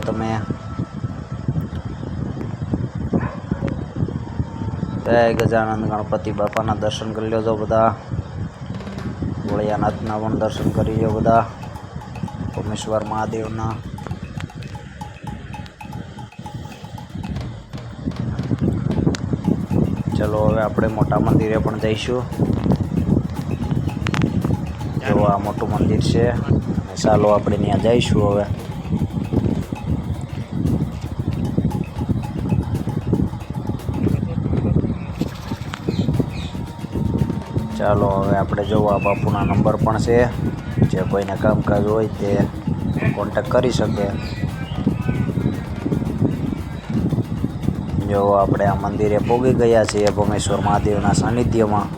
તમે જય ગજાનંદ ગણપતિ બાપાના દર્શન કરી લેજો બધા. ભોળિયાનાથના પણ દર્શન કરી લો બધા. સોમેશ્વર મહાદેવના. ચલો હવે આપણે મોટા મંદિરે પણ જઈશું. જો આ મોટું મંદિર છે. ચાલો આપણે ત્યાં જઈશું હવે. ચાલો હવે આપણે જોવા બાપુના નંબર પણ છે. જે કોઈને કામકાજ હોય તે કોન્ટેક કરી શકે. જો આપણે આ મંદિરે પહોંચી ગયા છીએ ભોમેશ્વર મહાદેવના સાનિધ્યમાં.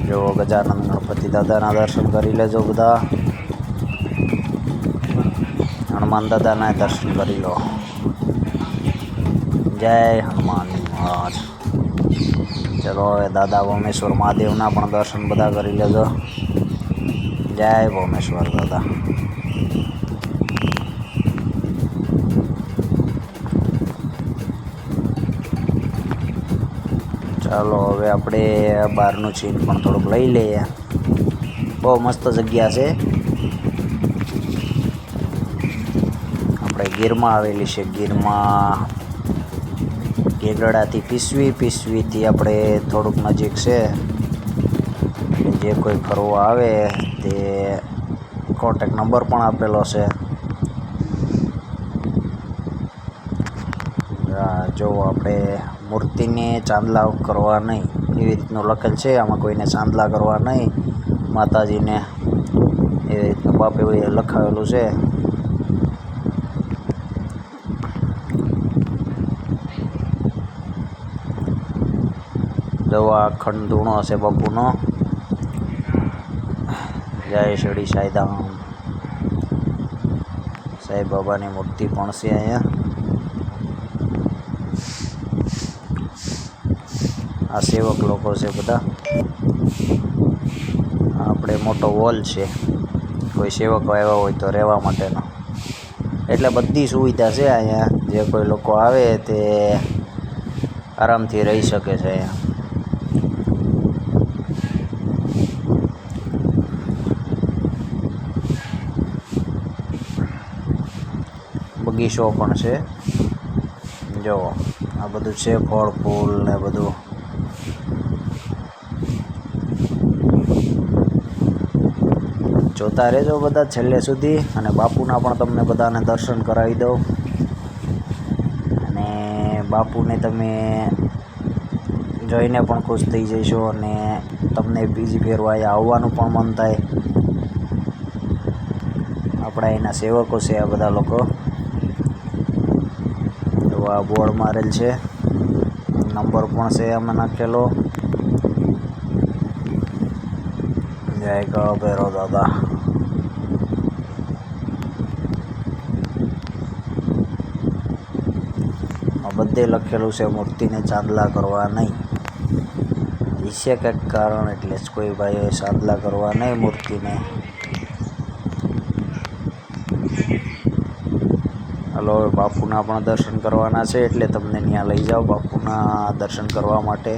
જો ગજાનંદ ગણપતિ દાદાના દર્શન કરી લેજો બધા. હનુમાન દાદાના દર્શન કરી લો. જય હનુમાન મહારાજ. ચલો હવે દાદા ભોમેશ્વર મહાદેવના પણ દર્શન બધા કરી લેજો. જય ભોમેશ્વર દાદા. ચાલો હવે આપણે બહારનું સીન પણ થોડુંક લઈ લઈએ. બહુ મસ્ત જગ્યા છે. આપણે ગીરમાં આવેલી છે. ગીરમાં કેગડાથી પીસવીથી આપણે થોડુંક નજીક છે. જે કોઈ ફરવા આવે તે કોન્ટેક નંબર પણ આપેલો છે. જો આપણે મૂર્તિને ચાંદલા કરવા નહીં એવી રીતનું લખેલ છે. આમાં કોઈને ચાંદલા કરવા નહીં માતાજીને એવી રીતનું બાપે લખાવેલું છે. દવા અખંડ ધૂણો છે બાપુનો. જય શિરડી સાઈધામ. સાંઈ બાબાની મૂર્તિ પણ છે અહીંયા. આ સેવક લોકો છે બધા. આપણે મોટો હોલ છે. કોઈ સેવકો આવ્યા હોય તો રહેવા માટેનો. એટલે બધી સુવિધા છે અહીંયા. જે કોઈ લોકો આવે તે આરામથી રહી શકે છે અહીંયા. બગીચો પણ છે. જો આ બધું છે ફળ ફૂલ ને બધું. જોતા રહેજો બધા છેલ્લે સુધી. અને બાપુના પણ તમને બધાને દર્શન કરાવી દઉં. અને બાપુને તમે જોઈને પણ ખુશ થઈ જશો. અને તમને બીજી ફેરવા અહીંયા આવવાનું પણ મન થાય. આપણા એના સેવકો છે આ બધા લોકો. આ બોર્ડ મારેલ છે. નંબર પણ છે આમાં નાખેલો. જય ગો ભૈરવ દાદા. આ બધે લખેલું છે મૂર્તિને ચાંદલા કરવા નહીં. છે કંઈક કારણ એટલે જ કોઈ ભાઈઓએ ચાંદલા કરવા નહીં મૂર્તિને. હલો હવે બાપુના પણ દર્શન કરવાના છે. એટલે તમને ત્યાં લઈ જાઓ બાપુના દર્શન કરવા માટે.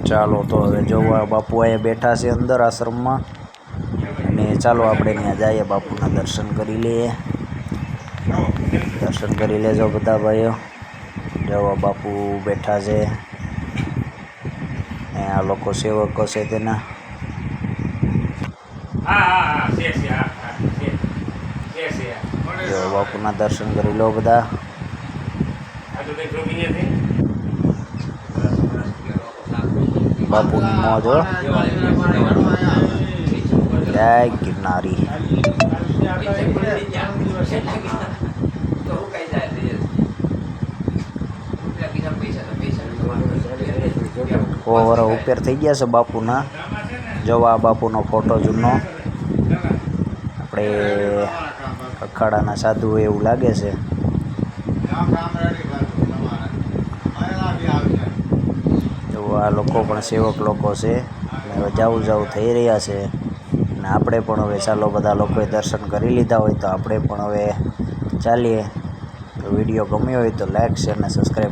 ચાલો તો હવે જોવા બાપુ અહીંયા બેઠા છે અંદર આશ્રમમાં. અને ચાલો આપણે ત્યાં જઈએ બાપુના દર્શન કરી લઈએ. દર્શન કરી લેજો બધા ભાઈઓ. જોવા બાપુ બેઠા છે. આ લોકો સેવકો છે તેના. જો બાપુના દર્શન કરી લો બધા. બાપુની મોજ હો. જય ગિરનારી. ઓવર ઉપર થઈ ગયા છે બાપુના. જોવા બાપુનો ફોટો જૂનો. આપણે અખાડાના સાધુ એવું લાગે છે. તો આ લોકો પણ સેવક લોકો છે. એટલે હવે જાવું થઈ રહ્યા છે અને આપણે પણ હવે ચાલો બધા લોકોએ દર્શન કરી લીધા હોય તો આપણે પણ હવે ચાલીએ. તો વિડીયો ગમ્યો હોય તો લાઈક શેર અને સબસ્ક્રાઈબ